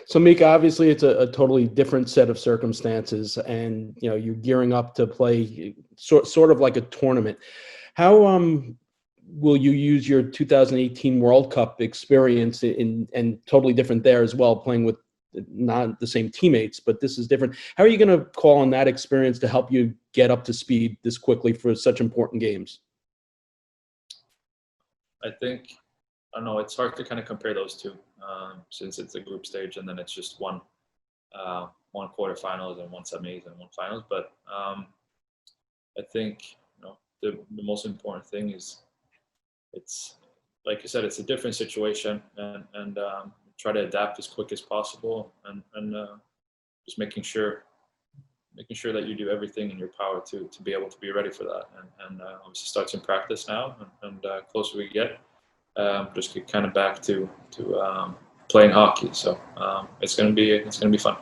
So, Mika, obviously, it's a totally different set of circumstances, and you're gearing up to play sort of like a tournament. How will you use your 2018 World Cup experience and totally different there as well, playing with not the same teammates, but this is different. How are you going to call on that experience to help you get up to speed this quickly for such important games? I think, I don't know, it's hard to kind of compare those two since it's a group stage and then it's just one quarterfinals and one semis and one finals. But I think the most important thing is it's like you said, it's a different situation and try to adapt as quick as possible and just making sure that you do everything in your power to be able to be ready for that. And obviously starts in practice now and closer we get, just get kind of back to playing hockey. So it's gonna be fun.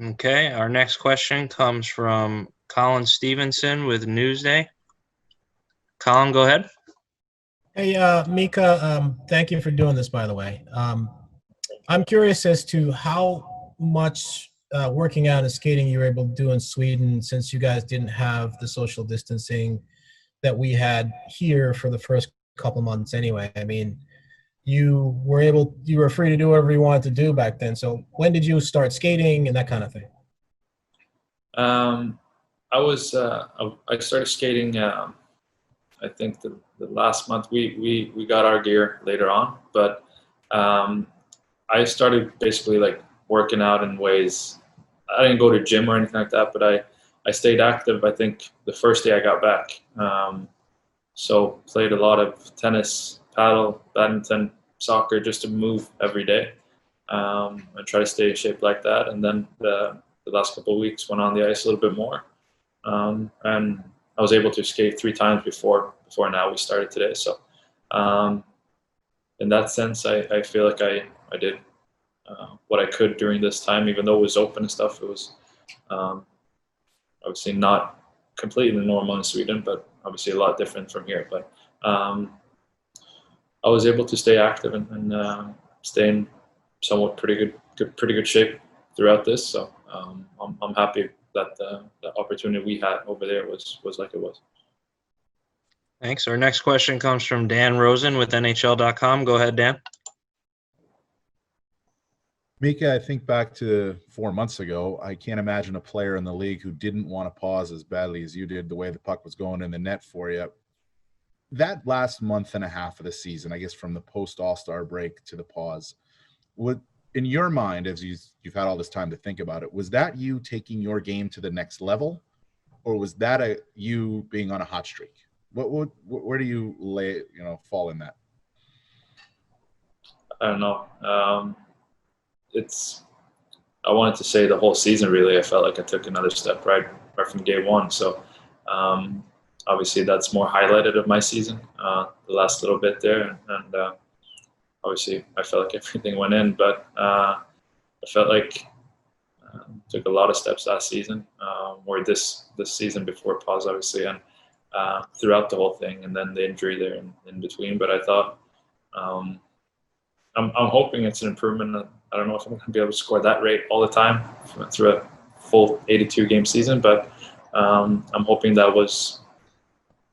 Okay, our next question comes from Colin Stevenson with Newsday. Colin, go ahead. Hey, Mika, thank you for doing this, by the way. I'm curious as to how much working out and skating you were able to do in Sweden, since you guys didn't have the social distancing that we had here for the first couple months anyway. I mean, you were free to do whatever you wanted to do back then. So when did you start skating and that kind of thing? I started skating, I think the last month. We got our gear later on, but I started basically like working out in ways. I didn't go to gym or anything like that, but I stayed active. I think the first day I got back, so played a lot of tennis, paddle, badminton, soccer, just to move every day and try to stay in shape like that. And then the last couple of weeks went on the ice a little bit more, and I was able to skate 3 times before now we started today. So in that sense, I feel like I did what I could during this time, even though it was open and stuff. It was obviously not completely normal in Sweden, but obviously a lot different from here. But I was able to stay active and stay in somewhat pretty good shape throughout this. So I'm happy that the opportunity we had over there was like it was. Thanks. Our next question comes from Dan Rosen with NHL.com. Go ahead, Dan. Mika, I think back to 4 months ago, I can't imagine a player in the league who didn't want to pause as badly as you did, the way the puck was going in the net for you. That last month and a half of the season, I guess from the post-All-Star break to the pause, in your mind, as you've had all this time to think about it, was that you taking your game to the next level, or was that you being on a hot streak? Where do you fall in that? I don't know. I wanted to say the whole season, really. I felt like I took another step right from day one. So obviously that's more highlighted of my season, the last little bit there. And obviously I felt like everything went in, but I felt like took a lot of steps last season, or this season before pause, obviously, and throughout the whole thing, and then the injury there in between. But I thought, I'm hoping it's an improvement. I don't know if I'm going to be able to score that rate all the time through a full 82-game season, but I'm hoping that was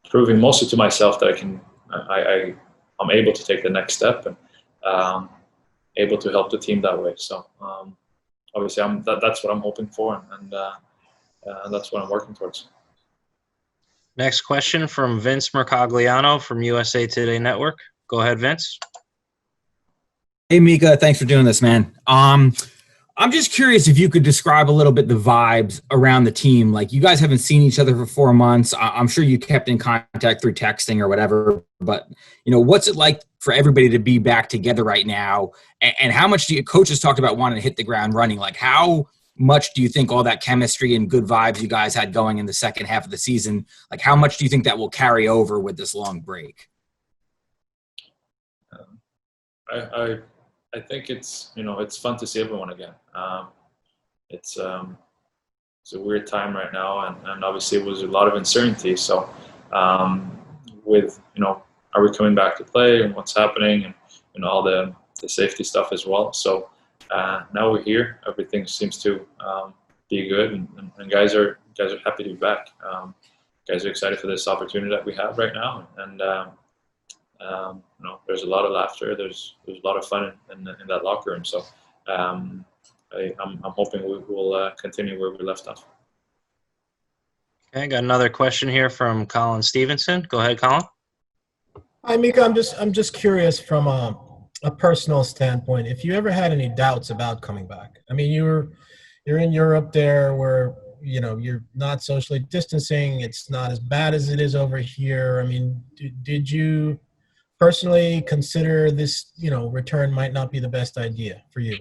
proving mostly to myself that I'm able to take the next step and able to help the team that way. So obviously that's what I'm hoping for, and that's what I'm working towards. Next question from Vince Mercogliano from USA Today Network. Go ahead, Vince. Hey, Mika, thanks for doing this, man. I'm just curious if you could describe a little bit the vibes around the team. Like, you guys haven't seen each other for 4 months. I'm sure you kept in contact through texting or whatever, but what's it like for everybody to be back together right now? And how much do you, coaches talked about wanting to hit the ground running? Like, how much do you think all that chemistry and good vibes you guys had going in the second half of the season, like how much do you think that will carry over with this long break? I think it's fun to see everyone again. It's a weird time right now, and obviously it was a lot of uncertainty. So with are we coming back to play and what's happening and all the the safety stuff as well. So now we're here. Everything seems to be good, and guys are happy to be back. Guys are excited for this opportunity that we have right now, and there's a lot of laughter. There's a lot of fun in that locker room. So I'm hoping we will continue where we left off. Okay, got another question here from Colin Stevenson. Go ahead, Colin. Hi, Mika. I'm just curious from a personal standpoint, if you ever had any doubts about coming back. I mean, you're in Europe there, where you're not socially distancing. It's not as bad as it is over here. I mean, did you personally consider this, return might not be the best idea for you?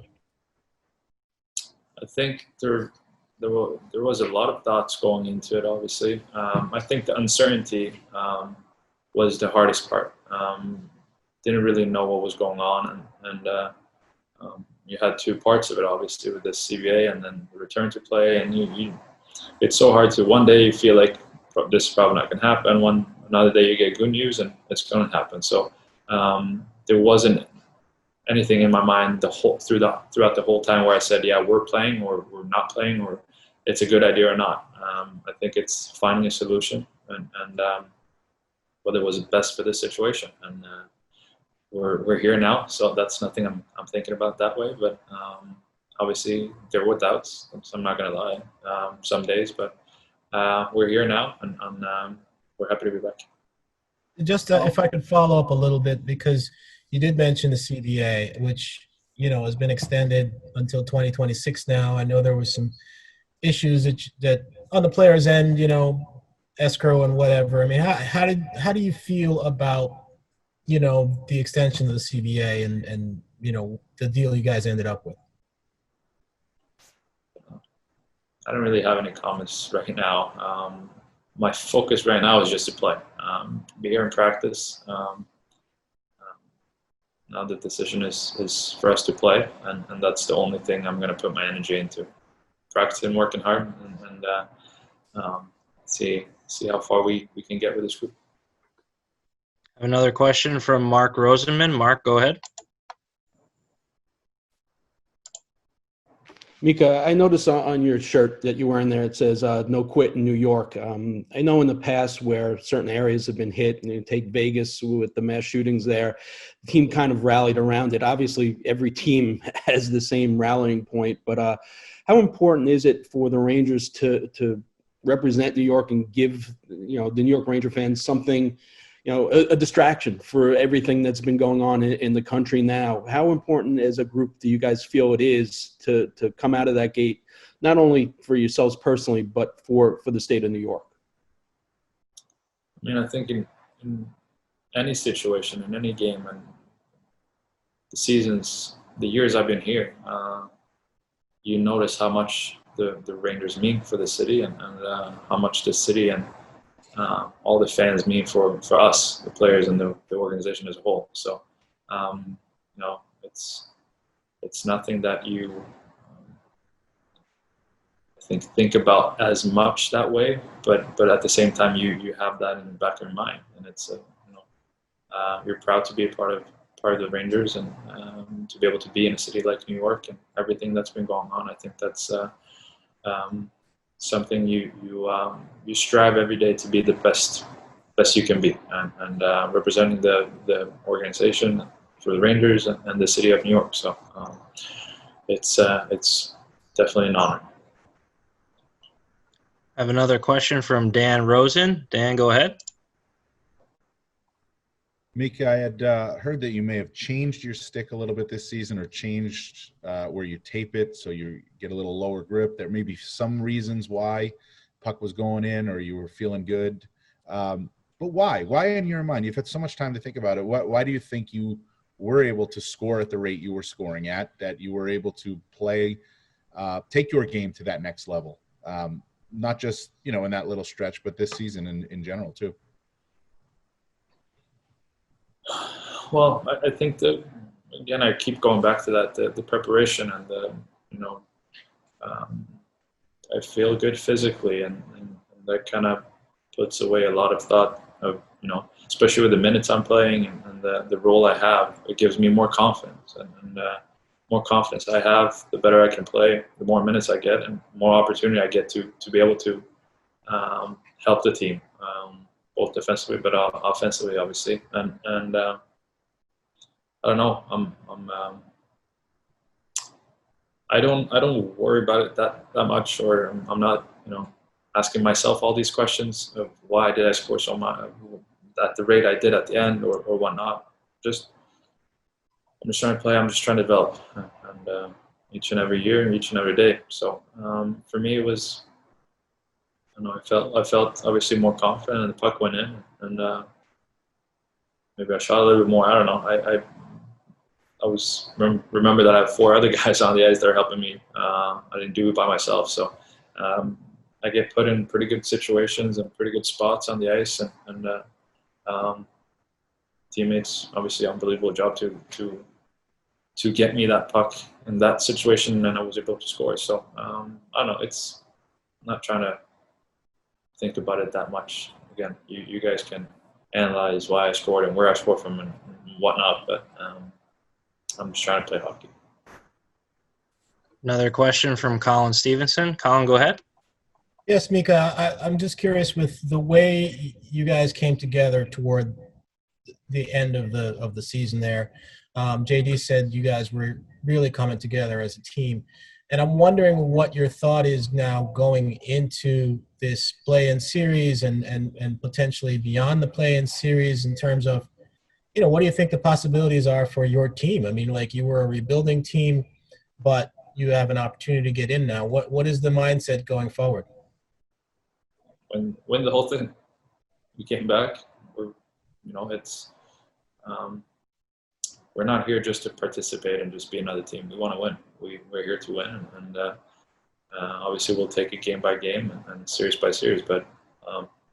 I think there was a lot of thoughts going into it, obviously. I think the uncertainty was the hardest part. Didn't really know what was going on, and you had two parts of it, obviously, with the CBA and then the return to play. And it's so hard to, one day you feel like this is probably not going to happen. Another day you get good news and it's going to happen. So there wasn't anything in my mind throughout the whole time where I said, yeah, we're playing or we're not playing, or it's a good idea or not. I think it's finding a solution and whether it was best for this situation. And we're here now, so that's nothing I'm thinking about that way. But obviously there were doubts, so I'm not going to lie, some days. But we're here now, and we're happy to be back. Just if I could follow up a little bit, because you did mention the CBA, which has been extended until 2026 now. I know there was some issues that on the players' end, escrow and whatever. I mean, how do you feel about the extension of the CBA and the deal you guys ended up with? I don't really have any comments right now. My focus right now is just to play, be here in practice. Now the decision is for us to play, and that's the only thing I'm going to put my energy into. Practicing, working hard, and see how far we can get with this group. I have another question from Mark Rosenman. Mark, go ahead. Mika, I noticed on your shirt that you're wearing there, it says no quit in New York. I know in the past where certain areas have been hit, and you take Vegas with the mass shootings there, the team kind of rallied around it. Obviously, every team has the same rallying point, but how important is it for the Rangers to represent New York and give the New York Ranger fans something, a distraction for everything that's been going on in the country now? How important as a group do you guys feel it is to come out of that gate, not only for yourselves personally, but for the state of New York? I mean, I think in any situation, in any game, and the years I've been here, you notice how much the Rangers mean for the city, and how much the city and all the fans mean for us, the players, and the organization as a whole. So, it's nothing that you think about as much that way, but at the same time, you have that in the back of your mind, and it's you're proud to be a part of the Rangers, and to be able to be in a city like New York and everything that's been going on. I think that's something you strive every day to be the best you can be, and representing the organization for the Rangers and the city of New York. So it's definitely an honor. I have another question from Dan Rosen. Dan, go ahead. Mika, I had heard that you may have changed your stick a little bit this season, or changed where you tape it so you get a little lower grip. There may be some reasons why puck was going in or you were feeling good. But why? Why, in your mind? You've had so much time to think about it. Why do you think you were able to score at the rate you were scoring at, that you were able to play, take your game to that next level? Not just, in that little stretch, but this season in general too. Well, I think that, again, I keep going back to that, the preparation, and I feel good physically, and that kind of puts away a lot of thought of, especially with the minutes I'm playing and the role I have, it gives me more confidence. And more confidence I have, the better I can play, the more minutes I get, and more opportunity I get to be able to help the team, both defensively but offensively, obviously. And I don't know. I don't worry about it that much, or I'm not asking myself all these questions of why did I score so much at the rate I did at the end or whatnot. I'm just trying to play. I'm just trying to develop, and each and every year, each and every day. So for me, it was, I felt obviously more confident, and the puck went in, and maybe I shot a little bit more. I don't know. I was remember that I have 4 other guys on the ice that are helping me. I didn't do it by myself, so I get put in pretty good situations and pretty good spots on the ice, and teammates obviously unbelievable job to get me that puck in that situation, and I was able to score. So I don't know. I'm not trying to think about it that much. Again, you guys can analyze why I scored and where I scored from and whatnot, but I'm just trying to play hockey. Another question from Colin Stevenson. Colin, go ahead. Yes, Mika, I'm just curious with the way you guys came together toward the end of the season there. JD said you guys were really coming together as a team. And I'm wondering what your thought is now going into this play-in series and potentially beyond the play-in series in terms of, what do you think the possibilities are for your team? I mean, like, you were a rebuilding team, but you have an opportunity to get in now. What is the mindset going forward? When the whole thing, we came back, we're not here just to participate and just be another team. We want to win. We're here to win, and obviously we'll take it game by game and series by series, but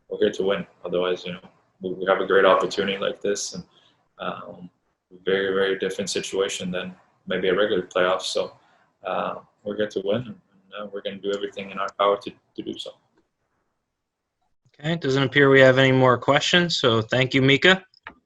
we're here to win. Otherwise, we have a great opportunity like this, and very, very different situation than maybe a regular playoff. So we're here to win, and we're going to do everything in our power to do so. Okay, it doesn't appear we have any more questions, so thank you, Mika.